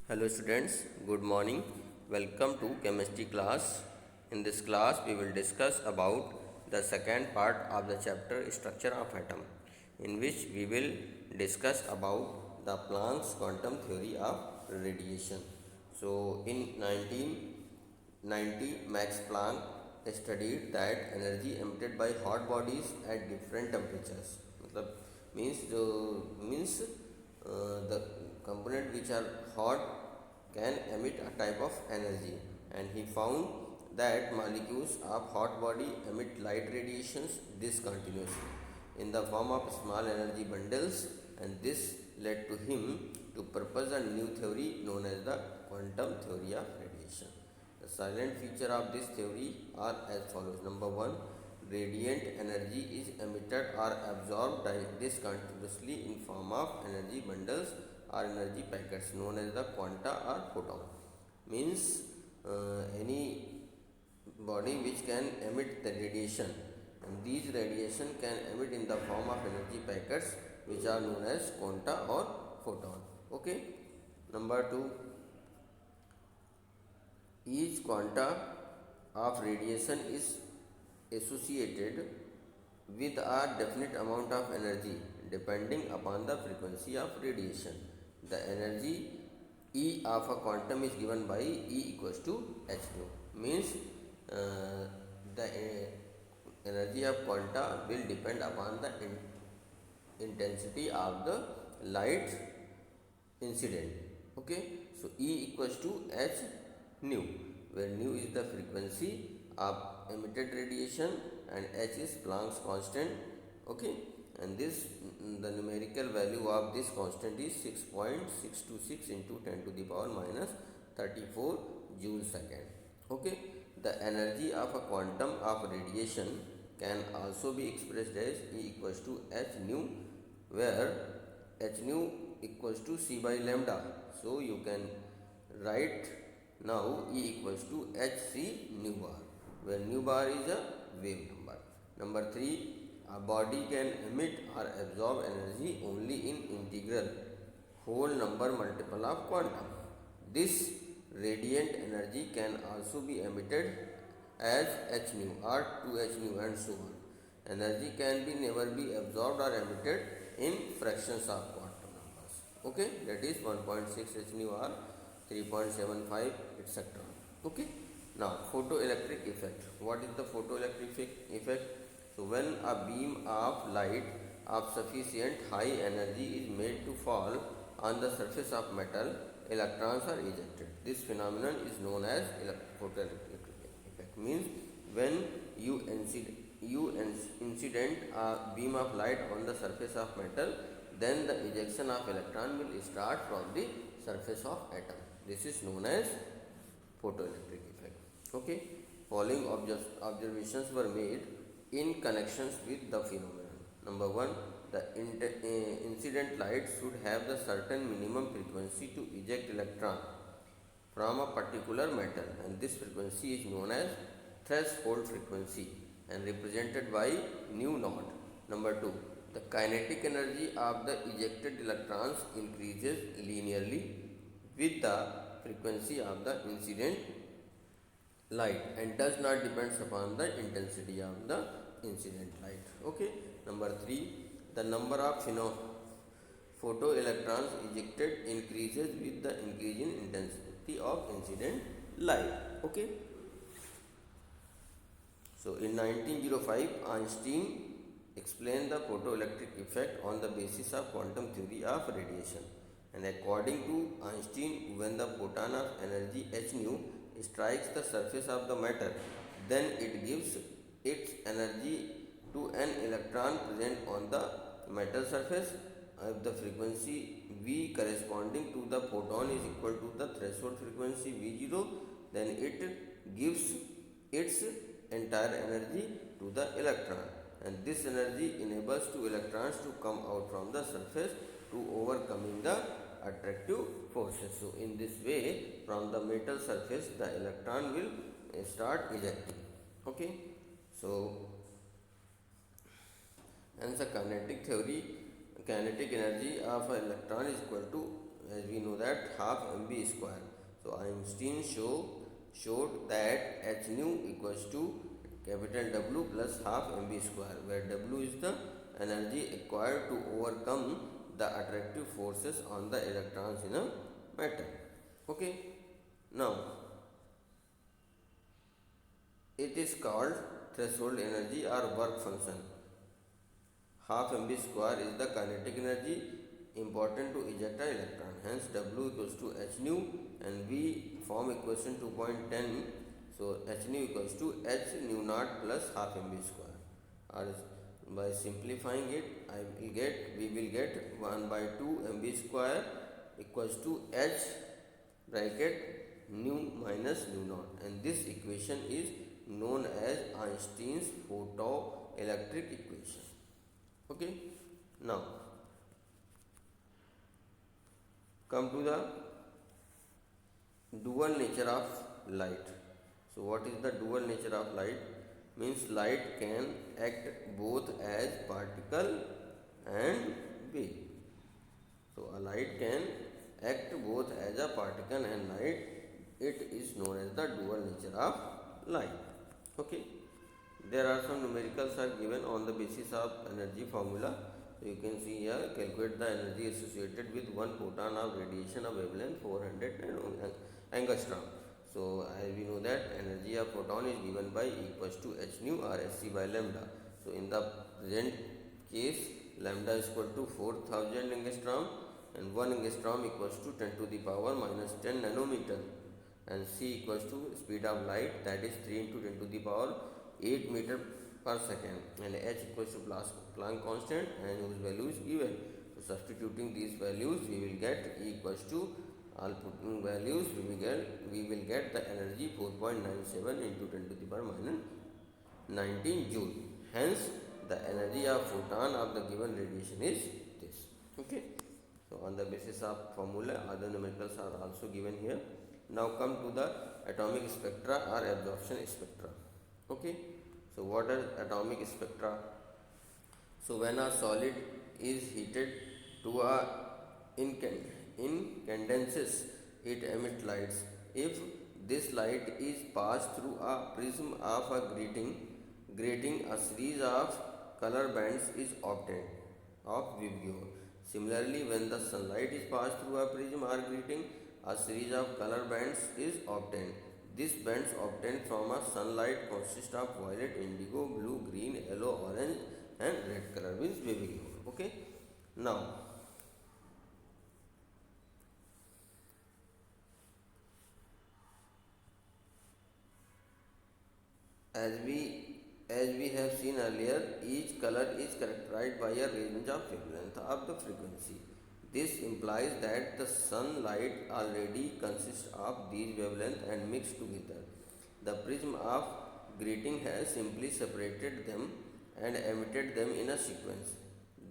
Hello students, good morning. Welcome to chemistry class. In this class we will discuss about the second part of the chapter structure of atom, in which we will discuss about the Planck's quantum theory of radiation. So in 1990 Max Planck studied that energy emitted by hot bodies at different temperatures. मतलब means the component which are hot can emit a type of energy, and he found that molecules of hot body emit light radiations discontinuously in the form of small energy bundles, and this led to him to propose a new theory known as the quantum theory of radiation. The silent feature of this theory are as follows. Number 1, radiant energy is emitted or absorbed discontinuously in form of energy bundles or energy packets known as the quanta or photon. Means any body which can emit the radiation, and these radiation can emit in the form of energy packets which are known as quanta or photon. Okay. Number 2, each quanta of radiation is associated with a definite amount of energy depending upon the frequency of radiation. The energy E of a quantum is given by E equals to h nu. Means the energy of quanta will depend upon the intensity of the light incident. Okay, so E equals to h nu, where nu is the frequency of emitted radiation and h is Planck's constant. Okay, and this the numerical value of this constant is 6.626 into 10 to the power minus 34 joule second. Okay, the energy of a quantum of radiation can also be expressed as E equals to h nu, where h nu equals to c by lambda. So you can write now E equals to hc nu bar, where nu bar is a wave number. Number 3, a body can emit or absorb energy only in integral whole number multiple of quantum. This radiant energy can also be emitted as h nu or 2h nu and so on. Energy can be never be absorbed or emitted in fractions of quantum numbers. Okay, that is 1.6 h nu or 3.75 etc. Okay. Now photoelectric effect. What is the photoelectric effect? So when a beam of light of sufficient high energy is made to fall on the surface of metal, electrons are ejected. This phenomenon is known as photoelectric effect. Means when you incident a beam of light on the surface of metal, then the ejection of electron will start from the surface of atom. This is known as photoelectric effect. Okay, following observations were made in connections with the phenomenon. Number 1, the incident light should have the certain minimum frequency to eject electron from a particular metal, and this frequency is known as threshold frequency and represented by nu naught. Number 2, the kinetic energy of the ejected electrons increases linearly with the frequency of the incident light and does not depend upon the intensity of the incident light. Okay. Number 3, the number of photoelectrons ejected increases with the increase in intensity of incident light. Okay. So in 1905 Einstein explained the photoelectric effect on the basis of quantum theory of radiation, and according to Einstein, when the photon of energy h nu strikes the surface of the matter, then it gives its energy to an electron present on the metal surface. If the frequency V corresponding to the photon is equal to the threshold frequency V0, then it gives its entire energy to the electron, and this energy enables two electrons to come out from the surface to overcoming the attractive forces. So in this way, from the metal surface the electron will start ejecting. Okay. So hence the kinetic energy of an electron is equal to as we know that half mv square. So Einstein showed that h nu equals to capital W plus half mv square, where W is the energy required to overcome the attractive forces on the electrons in a matter. Okay, now it is called threshold energy or work function. Half mv square is the kinetic energy important to eject an electron. Hence W equals to h nu, and we form equation 2.10. So h nu equals to h nu naught plus half mv square. Or by simplifying it, we will get 1 by 2 mv square equals to h bracket nu minus nu naught, and this equation is known as Einstein's photoelectric equation. Okay, now come to the dual nature of light. So what is the dual nature of light? Means light can act both as particle and wave. So a light can act both as a particle and light. It is known as the dual nature of light. Okay, there are some numericals are given on the basis of energy formula. So you can see here, calculate the energy associated with one photon of radiation of wavelength 400 angstrom. So as we know that energy of photon is given by E equals to h nu or hc by lambda. So in the present case, lambda is equal to 4000 angstrom, and 1 angstrom equals to 10 to the power minus 10 nanometer, and c equals to speed of light, that is 3 into 10 to the power 8 meter per second, and h equals to Planck constant, and whose value is given. So substituting these values, we will get E equals to, all putting values, we will get the energy 4.97 into 10 to the power minus 19 joule. Hence the energy of photon of the given radiation is this. Okay, so on the basis of formula, other numericals are also given here. Now come to the atomic spectra or absorption spectra. Okay, so what are atomic spectra? So when a solid is heated to a incandescence, it emits lights. If this light is passed through a prism of a grating, a series of color bands is obtained of Vibgyor. Similarly, when the sunlight is passed through a prism or grating, a series of color bands is obtained. These bands obtained from a sunlight consist of violet, indigo, blue, green, yellow, orange, and red color, means Vibgyor. Okay, now as we have seen earlier, each color is characterized by a range of wavelength of the frequency. This implies that the sunlight already consists of these wavelengths and mixed together. The prism of grating has simply separated them and emitted them in a sequence.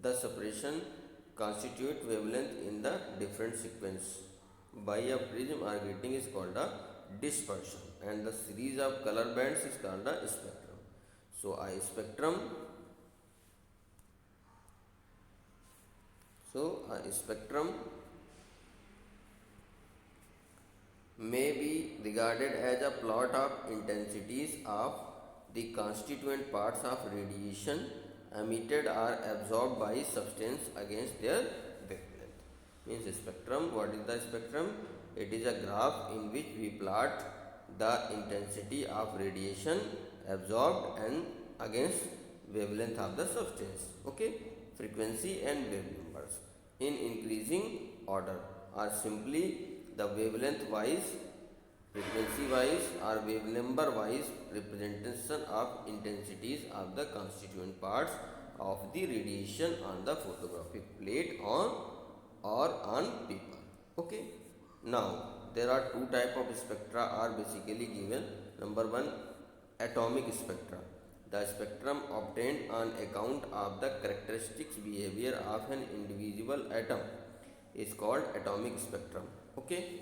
The separation constitutes wavelength in the different sequence by a prism or grating is called a dispersion, and the series of color bands is called a spectrum. So a spectrum may be regarded as a plot of intensities of the constituent parts of radiation emitted or absorbed by substance against their wavelength. Means spectrum, what is the spectrum? It is a graph in which we plot the intensity of radiation absorbed and against wavelength of the substance. Okay, frequency and wave numbers in increasing order are simply the wavelength wise, frequency wise, or wave number wise representation of intensities of the constituent parts of the radiation on the photographic plate or on paper. Okay, now there are two type of spectra are basically given. Number one, atomic spectra. The spectrum obtained on account of the characteristics behavior of an individual atom is called atomic spectrum. Okay,